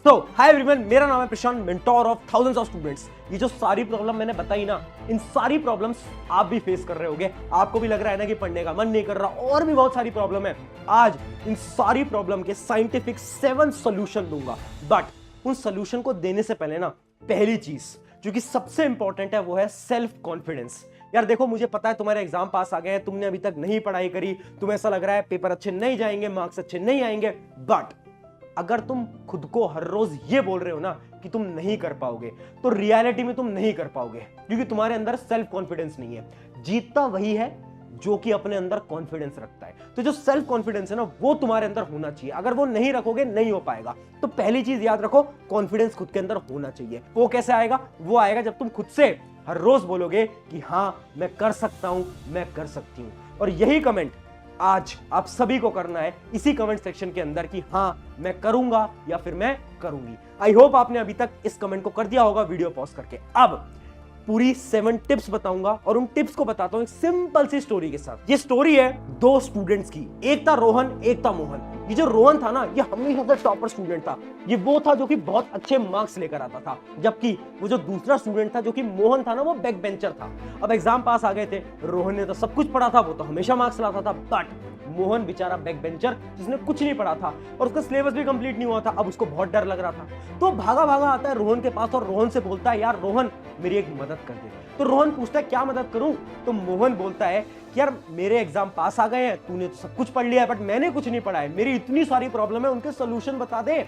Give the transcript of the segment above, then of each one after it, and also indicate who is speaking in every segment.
Speaker 1: सो hi everyone, मेरा नाम है Prashant, mentor of thousands of students. ये जो सारी प्रॉब्लम मैंने बताई ना, इन सारी प्रॉब्लम्स आप भी फेस कर रहे होगे। आपको भी लग रहा है ना कि पढ़ने का मन नहीं कर रहा, और भी बहुत सारी प्रॉब्लम है। आज इन सारी प्रॉब्लम के साइंटिफिक 7 सॉल्यूशन दूंगा। बट उन सॉल्यूशन को देने से पहले ना, पहली चीज जो कि सबसे इंपॉर्टेंट है वो है सेल्फ कॉन्फिडेंस। यार देखो, मुझे पता है तुम्हारे एग्जाम पास आ गए हैं, तुमने अभी तक नहीं पढ़ाई करी, तुम्हें ऐसा लग रहा है पेपर अच्छे नहीं जाएंगे, मार्क्स अच्छे नहीं आएंगे। बट अगर तुम खुद को हर रोज ये बोल रहे हो ना कि तुम नहीं कर पाओगे, तो रियलिटी में तुम नहीं कर पाओगे, क्योंकि तुम्हारे अंदर सेल्फ कॉन्फिडेंस नहीं है। जीतता वही है जो कि अपने अंदर कॉन्फिडेंस रखता है। तो जो सेल्फ कॉन्फिडेंस है ना, वो तुम्हारे अंदर होना चाहिए। अगर वो नहीं रखोगे, नहीं हो पाएगा। तो पहली चीज याद रखो, कॉन्फिडेंस खुद के अंदर होना चाहिए। वो कैसे आएगा? वो आएगा जब तुम खुद से हर रोज बोलोगे कि हाँ, मैं कर सकता हूं, मैं कर सकती हूं। और यही कमेंट आज आप सभी को करना है इसी कमेंट सेक्शन के अंदर कि हाँ, मैं करूंगा या फिर मैं करूंगी। आई होप आपने अभी तक इस कमेंट को कर दिया होगा वीडियो पॉज करके। अब पूरी 7 टिप्स बताऊंगा, और उन टिप्स को बताता हूं एक सिंपल सी स्टोरी के साथ। ये स्टोरी है 2 स्टूडेंट्स की। एक था रोहन, एक था मोहन। ये जो रोहन था ना, ये हमेशा से टॉपर स्टूडेंट था। ये वो था जो कि बहुत अच्छे मार्क्स लेकर आता था, जबकि वो जो दूसरा स्टूडेंट था जो कि मोहन था ना, वो बैक बेंचर था। अब एग्जाम पास आ गए थे, रोहन ने तो सब कुछ पढ़ा था, वो तो हमेशा मार्क्स लाता था। बट मोहन बेचारा बैक बेंचर, जिसने कुछ नहीं पढ़ा था और उसका सिलेबस भी कंप्लीट नहीं हुआ था। अब उसको बहुत डर लग रहा था, तो भागा भागा आता है रोहन के पास और रोहन से बोलता है, यार रोहन, मेरी एक मदद कर दे। तो रोहन पूछता है, क्या मदद करूं? तो मोहन बोलता है कि यार, मेरे एग्जाम पास आ गए हैं, तूने तो सब कुछ पढ़ लिया है, बट मैंने कुछ नहीं पढ़ा है, मेरी इतनी सारी प्रॉब्लम है, उनके सोल्यूशन बता दे।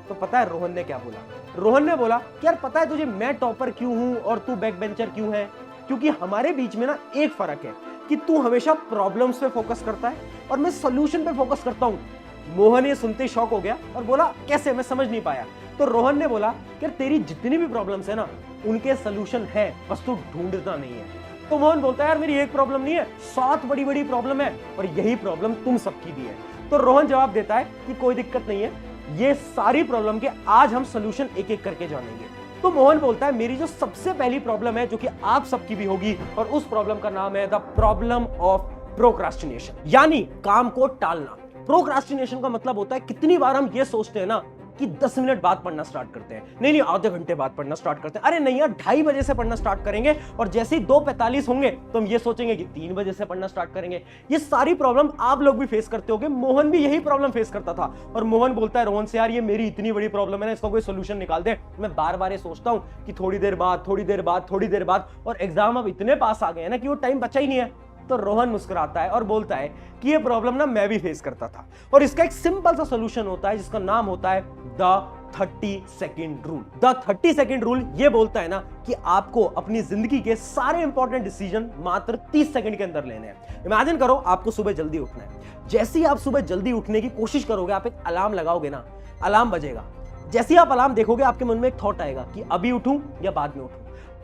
Speaker 1: तो पता है रोहन ने क्या बोला? रोहन ने बोला कि यार, पता है तुझे मैं टॉपर क्यों हूं और तू बैक बेंचर क्यों है? क्योंकि हमारे बीच में ना एक फर्क है कि तू हमेशा प्रॉब्लम्स पे फोकस करता है और मैं सॉल्यूशन पे फोकस करता हूं। मोहन ये सुनते ही शॉक हो गया और बोला, कैसे? मैं समझ नहीं पाया। तो रोहन ने बोला कि तेरी जितनी भी प्रॉब्लम्स है ना, उनके सॉल्यूशन है, बस तू ढूंढता नहीं है। तो मोहन बोलता है, यार मेरी एक प्रॉब्लम नहीं है, 7 बड़ी बड़ी प्रॉब्लम है, और यही प्रॉब्लम तुम सबकी भी है। तो रोहन जवाब देता है कि कोई दिक्कत नहीं है, ये सारी प्रॉब्लम के आज हम सॉल्यूशन एक एक करके जानेंगे। तो मोहन बोलता है, मेरी जो सबसे पहली प्रॉब्लम है, जो कि आप सबकी भी होगी, और उस प्रॉब्लम का नाम है द प्रॉब्लम ऑफ प्रोक्रास्टिनेशन, यानी काम को टालना। प्रोक्रास्टिनेशन का मतलब होता है कितनी बार हम ये सोचते हैं ना कि 10 मिनट बाद पढ़ना स्टार्ट करते हैं, नहीं आधे घंटे बाद पढ़ना स्टार्ट करते हैं, अरे नहीं यार 2:30 बजे से पढ़ना स्टार्ट करेंगे, और जैसे ही 2:45 होंगे तो हम ये सोचेंगे कि 3 बजे से पढ़ना स्टार्ट करेंगे। ये सारी प्रॉब्लम आप लोग भी फेस करते होंगे, मोहन भी यही प्रॉब्लम फेस करता था। और मोहन बोलता है रोहन से, यार ये मेरी इतनी बड़ी प्रॉब्लम है ना, इसका कोई सोल्यूशन निकाल दे। मैं बार बार ये सोचता हूं कि थोड़ी देर बाद, थोड़ी देर बाद, थोड़ी देर बाद, और एग्जाम अब इतने पास आ गए हैं ना कि वो टाइम बचा ही नहीं है। तो रोहन मुस्कुराता है और बोलता है कि ये प्रॉब्लम ना मैं भी फेस करता था, और इसका एक सिंपल सा सॉल्यूशन होता है जिसका नाम होता है the 30 second rule. The 30 second rule ये बोलता है ना कि आपको अपनी जिंदगी के सारे इंपॉर्टेंट डिसीजन मात्र 30 सेकंड के अंदर लेने हैं। इमेजिन करो, आपको सुबह जल्दी उठना है। जैसे ही आप सुबह जल्दी उठने की कोशिश करोगे, आप एक अलार्म लगाओगे ना, अलार्म बजेगा। जैसे ही आप अलार्म देखोगे, आपके मन में एक थॉट आएगा कि अभी उठूं या बाद में उठूं।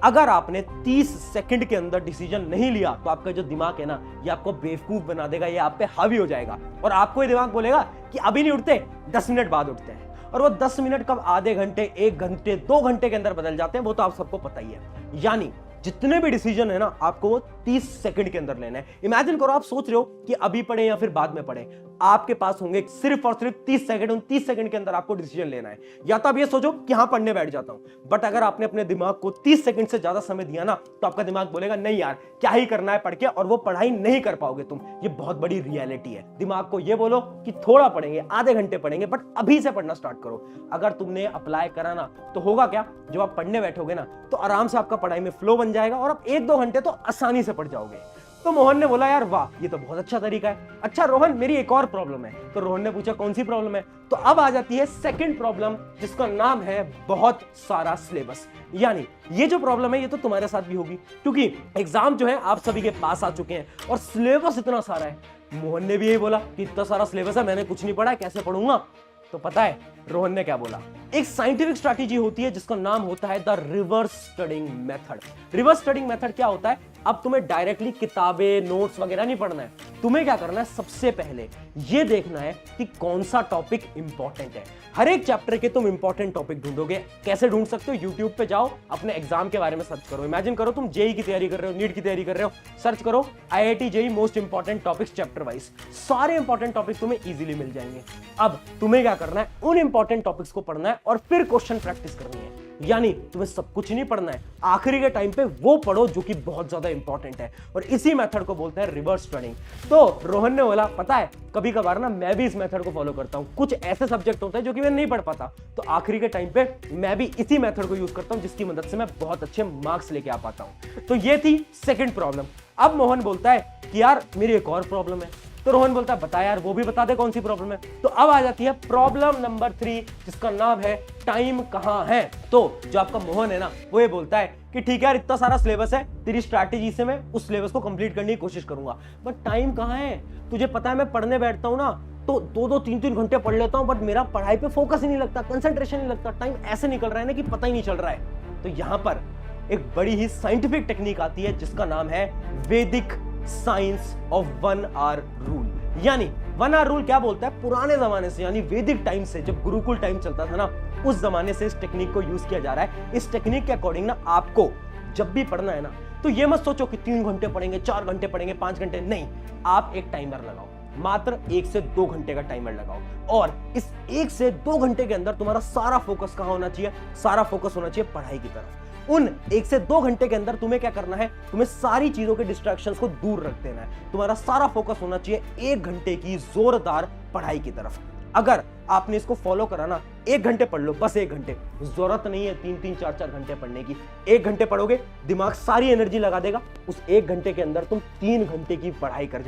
Speaker 1: अगर आपने 30 सेकंड के अंदर डिसीजन नहीं लिया, तो आपका जो दिमाग है ना, ये आपको बेवकूफ बना देगा, ये आप पे हावी हो जाएगा, और आपको ये दिमाग बोलेगा कि अभी नहीं उठते, 10 मिनट बाद उठते हैं। और वो 10 मिनट कब आधे घंटे, 1 घंटे, 2 घंटे के अंदर बदल जाते हैं, वो तो आप सबको पता ही है। यानी जितने भी डिसीजन है ना, आपको वो 30 सेकंड के अंदर लेना है। इमेजिन करो, आप सोच रहे हो कि अभी पढ़े या फिर बाद में पढ़े, आपके पास होंगे सिर्फ और सिर्फ 30 सेकंड। उन 30 सेकंड के अंदर आपको डिसीजन लेना है। या तो आप ये सोचो कि हाँ, पढ़ने बैठ जाता हूं, बट अगर आपने अपने दिमाग को 30 सेकंड से ज्यादा समय दिया ना, तो आपका दिमाग बोलेगा, नहीं यार, क्या ही करना है पढ़ के, और वो पढ़ाई नहीं कर पाओगे तुम। ये बहुत बड़ी रियलिटी है। दिमाग को ये बोलो कि थोड़ा पढ़ेंगे, आधे घंटे पढ़ेंगे, बट अभी से पढ़ना स्टार्ट करो। अगर तुमने अप्लाई करा ना, तो होगा क्या, जब आप पढ़ने बैठोगे ना, तो आराम से आपका पढ़ाई में फ्लो बन जाएगा, और आप 1-2 घंटे तो आसानी से पढ़ जाओगे। तो मोहन ने बोला, यार वाह, ये तो बहुत अच्छा तरीका है। अच्छा रोहन, मेरी एक और प्रॉब्लम है। तो रोहन ने पूछा, कौन सी प्रॉब्लम है? तो अब आ जाती है सेकंड प्रॉब्लम, जिसका नाम है बहुत सारा सिलेबस। यानी ये जो प्रॉब्लम है, ये तो तुम्हारे साथ भी होगी, क्योंकि एग्जाम जो है आप सभी के पास आ चुके हैं, और सिलेबस इतना सारा है। मोहन ने भी यही बोला कि इतना सारा सिलेबस है, मैंने कुछ नहीं पढ़ा, कैसे पढ़ूंगा? तो पता है रोहन ने क्या बोला? एक साइंटिफिक स्ट्रैटेजी होती है जिसका नाम होता है the reverse studying method. Reverse studying method क्या होता है अब तुम्हें डायरेक्टली किताबें नोट्स वगैरह नहीं पढ़ना है। तुम्हें क्या करना है, सबसे पहले ये देखना है कि कौन सा टॉपिक इंपॉर्टेंट है। हर एक चैप्टर के तुम इंपॉर्टेंट टॉपिक ढूंढोगे। कैसे ढूंढ सकते हो, यूट्यूब पे जाओ, अपने एग्जाम के बारे में सर्च करो। इमेजिन करो तुम जेई की तैयारी कर रहे हो, नीट की तैयारी कर रहे हो, सर्च करो IIT JEE most important topics chapter wise. सारे इंपॉर्टेंट टॉपिक तुम्हें इजीली मिल जाएंगे। अब तुम्हें क्या करना है, उन इंपॉर्टेंट टॉपिक्स को पढ़ना है और फिर क्वेश्चन प्रैक्टिस करनी है। यानी तुम्हें सब कुछ नहीं पढ़ना है, आखिरी के टाइम पे वो पढ़ो जो कि बहुत ज्यादा इंपॉर्टेंट है। और इसी मेथड को बोलते हैं रिवर्स स्टडिंग। तो रोहन ने बोला, पता है कभी कभार ना मैं भी इस मेथड को फॉलो करता हूं। कुछ ऐसे सब्जेक्ट होते हैं जो कि मैं नहीं पढ़ पाता, तो आखिरी के टाइम पे मैं भी इसी मेथड को यूज करता हूं, जिसकी मदद से मैं बहुत अच्छे मार्क्स लेके आ पाता हूं। तो ये थी सेकंड प्रॉब्लम। अब मोहन बोलता है कि यार मेरी एक और प्रॉब्लम है। तो रोहन बोलता है बता यार, वो भी बता दे कौन सी प्रॉब्लम है। तो अब आ जाती है प्रॉब्लम नंबर 3, जिसका नाम है टाइम कहां है। तो जो आपका मोहन है ना, वो ये बोलता है कि ठीक है यार, इतना सारा सिलेबस है, तेरी स्ट्रैटेजी से मैं उस सिलेबस को कंप्लीट करने की कोशिश करूंगा, बट टाइम कहां है। तुझे पता है मैं पढ़ने बैठता हूं ना तो 2-2, 3-3 घंटे पढ़ लेता हूं, बट मेरा पढ़ाई पे फोकस ही नहीं लगता, कंसंट्रेशन नहीं लगता। टाइम ऐसे निकल रहा है ना कि पता ही नहीं चल रहा है। तो यहां पर एक बड़ी ही साइंटिफिक टेक्निक आती है जिसका नाम है वैदिक साइंस ऑफ 1 आवर रूल। यानी 1 आवर रूल क्या बोलता है, पुराने जमाने से यानी वैदिक टाइम से, जब गुरुकुल टाइम चलता था ना, उस जमाने से इस टेक्निक को यूज किया जा रहा है। इस टेक्निक के अकॉर्डिंग ना आपको जब भी पढ़ना है ना, तो ये मत सोचो कि 3 घंटे पढ़ेंगे, 4 घंटे पढ़ेंगे, 5 घंटे, नहीं। आप एक टाइमर लगाओ, मात्र 1 से 2 घंटे का टाइमर लगाओ, और इस 1 से 2 घंटे के अंदर तुम्हारा सारा फोकस कहां होना चाहिए, सारा फोकस होना चाहिए पढ़ाई की तरफ। उन 1 से 2 घंटे के अंदर तुम्हें क्या करना है, तुम्हें सारी चीजों के डिस्ट्रैक्शंस को दूर रख देना है। तुम्हारा सारा फोकस होना चाहिए 1 घंटे की जोरदार पढ़ाई की तरफ। अगर आपने इसको फॉलो करा ना, 1 घंटे पढ़ लो, बस 1 घंटे, जरूरत नहीं है 3-3, 4-4 घंटे पढ़ने की। 1 घंटे पढ़ोगे, दिमाग सारी एनर्जी लगा देगा, उस 1 घंटे के अंदर तुम 3 घंटे की पढ़ाई कर जाओ।